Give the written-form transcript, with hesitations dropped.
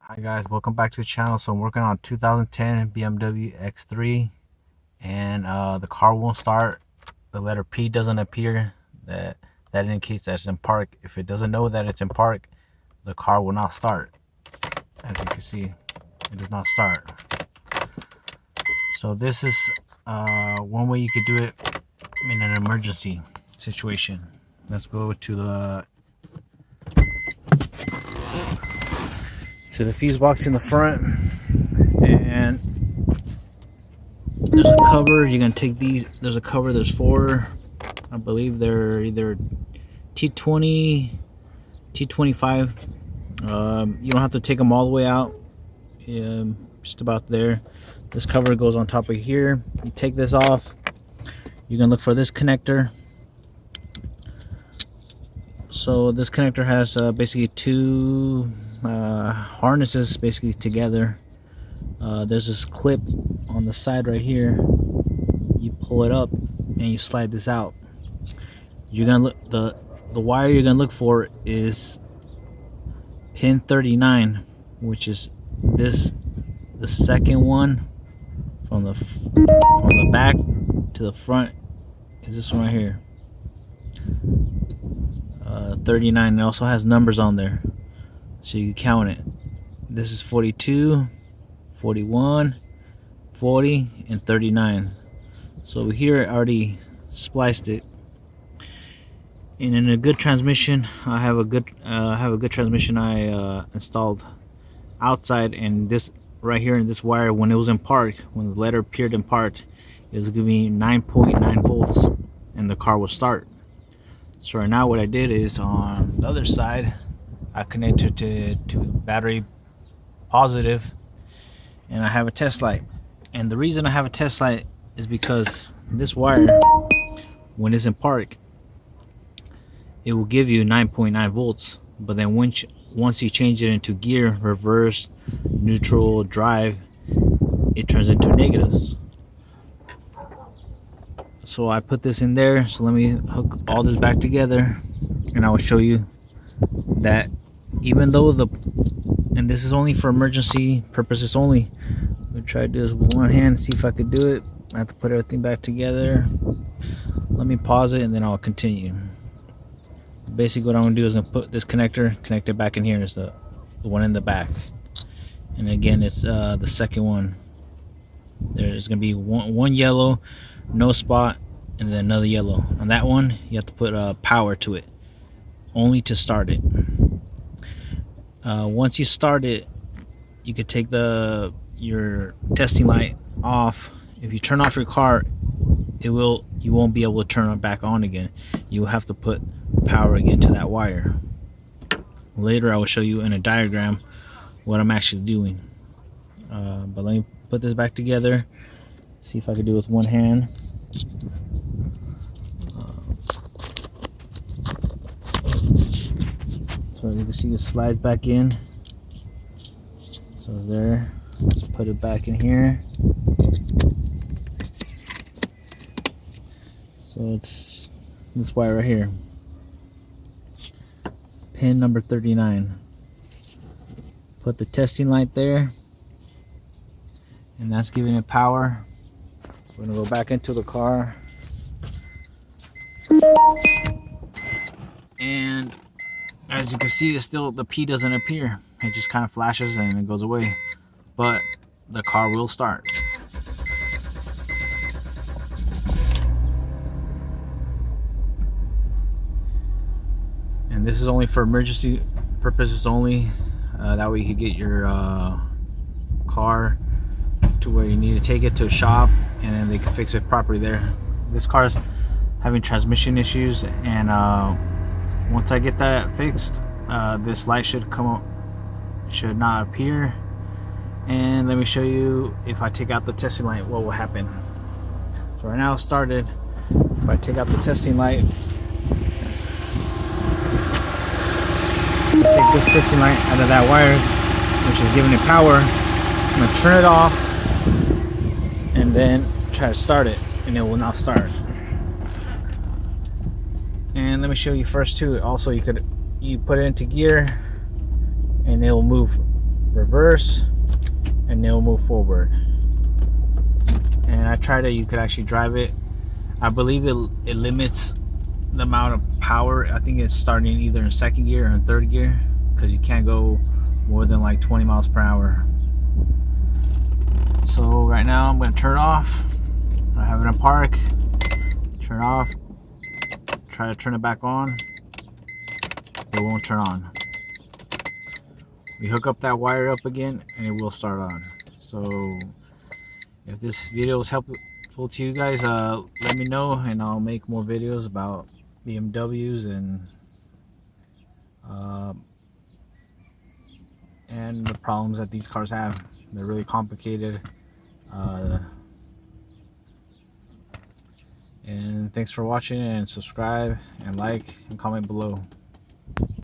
Hi guys, welcome back to the channel. So I'm working on 2010 BMW X3 and the car won't start. The letter P doesn't appear. That indicates that it's in park. If it doesn't know that it's in park, the car will not start. As you can see, it does not start. So this is one way you could do it in an emergency situation. Let's go to the fuse box in the front, and there's a cover. You're gonna take these. There's a cover. There's four. I believe they're either T20, T25. You don't have to take them all the way out. Just about there. This cover goes on top of here. You take this off. You're gonna look for this connector. So this connector has basically two harnesses basically together. There's this clip on the side right here. You pull it up and you slide this out. You're gonna look, the wire you're gonna look for is pin 39, which is this, the second one from the back to the front is this one right here. 39. It also has numbers on there, so you can count it. This is 42, 41, 40, and 39. So over here I already spliced it. And in a good transmission, I have a good transmission I installed outside, and this right here in this wire, when it was in park, when the letter appeared in park, it was giving me 9.9 volts and the car will start. So right now what I did is, on the other side, I connected to battery positive, and I have a test light. And the reason I have a test light is because this wire, when it's in park, it will give you 9.9 volts, but then once you change it into gear, reverse, neutral, drive, it turns into negatives. So I put this in there. So let me hook all this back together, and I will show you that even though and this is only for emergency purposes only. I'm gonna try to do this with one hand, see if I could do it. I have to put everything back together. Let me pause it and then I'll continue. Basically what I'm gonna do is I'm gonna put this connector, connect it back in here. Is the one in the back, and again it's the second one. There's gonna be one yellow, no spot, and then another yellow. On that one you have to put power to it, only to start it. Once you start it, you could take your testing light off. If you turn off your car, you won't be able to turn it back on again. You will have to put power again to that wire. Later I will show you in a diagram what I'm actually doing. But let me put this back together, see if I can do it with one hand. So you can see it slides back in. So there, let's put it back in here. So it's this wire right here, pin number 39. Put the testing light there, and that's giving it power. We're gonna go back into the car, and as you can see, it's still, the P doesn't appear. It just kind of flashes and it goes away, but the car will start. And this is only for emergency purposes only. That way you can get your car to where you need to take it to a shop, and then they can fix it properly there. This car is having transmission issues, and once I get that fixed, this light should come up, should not appear. And let me show you, if I take out the testing light, what will happen. So right now it started. If I take out the testing light, take this testing light out of that wire, which is giving it power. I'm gonna turn it off and then try to start it, and it will not start. And let me show you first too. Also, you put it into gear and it will move reverse, and it'll move forward. And I tried it, you could actually drive it. I believe it limits the amount of power. I think it's starting either in second gear or in third gear, because you can't go more than like 20 miles per hour. So right now I'm going to turn it off. I have it in park. Turn it off. Try to turn it back on. It won't turn on. We hook up that wire up again and it will start on. So if this video was helpful to you guys, let me know and I'll make more videos about BMWs and the problems that these cars have. They're really complicated. And thanks for watching, and subscribe and like and comment below.